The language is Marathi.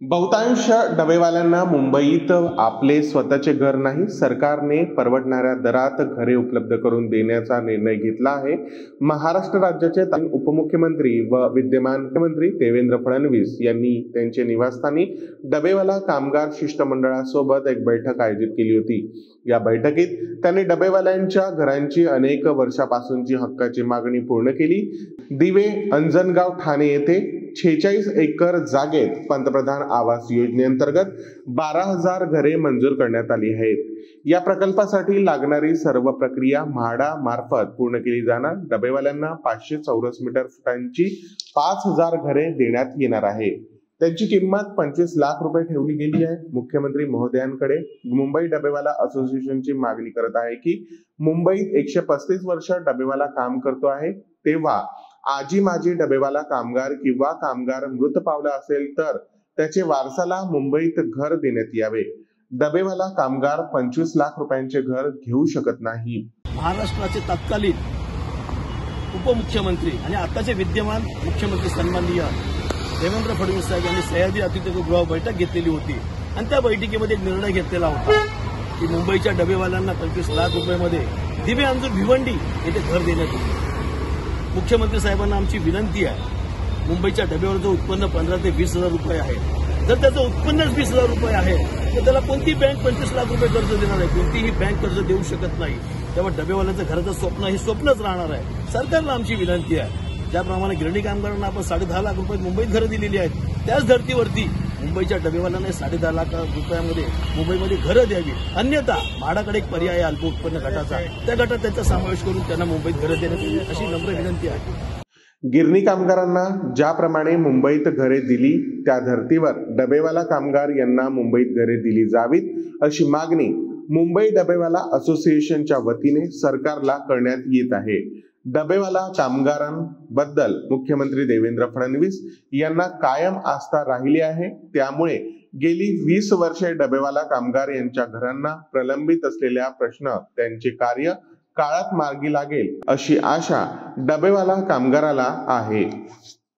बहुतांश डबेवाल्यांना मुंबईत आपले स्वतःचे घर नाही, सरकारने परवडणाऱ्या दरात घरे उपलब्ध करून देण्याचा निर्णय घेतला आहे। महाराष्ट्र राज्याचे उपमुख्यमंत्री व विद्यमान मुख्यमंत्री देवेंद्र फडणवीस यांनी त्यांच्या निवासस्थानी डबेवाला कामगार शिष्टमंडळासोबत एक बैठक आयोजित केली होती। या बैठकीत त्यांनी डबेवाल्यांच्या घरांची अनेक वर्षापासूनची हक्काची मागणी पूर्ण केली। दिवे अंजनगाव ठाणे येथे 46 एकर जागेत पंतप्रधान आवास योजनेअंतर्गत 12,000 घरे मंजूर करण्यात आली आहेत। या प्रकल्पासाठी लागणारी सर्व प्रक्रिया म्हाडा मार्फत पूर्ण केली जाणार। डबेवाल्यांना 500 चौरस मीटर फुटांची 5,000 घरे देण्यात येणार आहे। त्यांची किंमत 25 लाख रुपये ठेवली गेली आहे। मुख्यमंत्री महोदयांकडे मुंबई डबेवाला असोसिएशनची मागणी करत आहे की मुंबईत 135 वर्ष डबेवाला काम करतो आहे, तेव्हा आजी माजी डबेवाला कामगार किंवा कामगार मृत पावला असेल तर त्याचे वारसाला मुंबईत घर देण्यात यावे। डबेवाला कामगार 25 लाख रुपयांचे घर घेऊ शकत नाही। महाराष्ट्राचे तत्कालीन उपमुख्यमंत्री आणि आताचे विद्यमान मुख्यमंत्री सन्माननीय देवेंद्र फडणवीस साहेब यांनी सह्याद्री अतिथीगृहावर बैठक घेतलेली होती आणि त्या बैठकीमध्ये एक निर्णय घेतलेला होता की मुंबईच्या डबेवाल्यांना 25 लाख रुपयामध्ये दिवे अंजूर भिवंडी येथे घर देण्यात येईल। मुख्यमंत्री साहेबांना आमची विनंती आहे, मुंबईच्या डबेवरचं उत्पन्न 15 ते 20,000 रुपये आहे। जर त्याचं उत्पन्नच 20,000 रुपये आहे तर त्याला कोणती बँक 25 लाख रुपये कर्ज देणार आहे? कोणतीही बँक कर्ज देऊ शकत नाही। तेव्हा डबेवाल्यांचं घराचं स्वप्न हे स्वप्नच राहणार आहे। सरकारला आमची विनंती आहे, ज्याप्रमाणे गिरणी कामगारांना आपण 10.5 लाख रुपये मुंबईत घरं दिलेली आहेत, त्याच धर्तीवरती मुंबईच्या डबेवाल्यांना 10.5 लाख रुपयामध्ये मुंबईमध्ये घरं द्यावी। अन्यथा म्हाडाकडे एक पर्याय आहे अल्प उत्पन्न गटाचा, त्या गटात त्यांचा समावेश करून त्यांना मुंबईत घरं देण्यात येईल अशी नम्र विनंती आहे। गिरणी कामगारांना ज्याप्रमाणे मुंबईत घरे दिली त्या धर्तीवर डबेवाला कामगार यांना मुंबईत घरे दिली जावीत अशी मागणी मुंबई डबेवाला असोसिएशनच्या वतीने सरकारला करण्यात येत आहे। डबेवाला कामगारांबद्दल मुख्यमंत्री देवेंद्र फडणवीस यांना कायम आस्था राहिली आहे, त्यामुळे गेली 20 वर्षे डबेवाला कामगार यांच्या घरांना प्रलंबित असलेल्या प्रश्न त्यांचे कार्य काळात मार्गी लागेल अशी आशा डबेवाला कामगाराला आहे।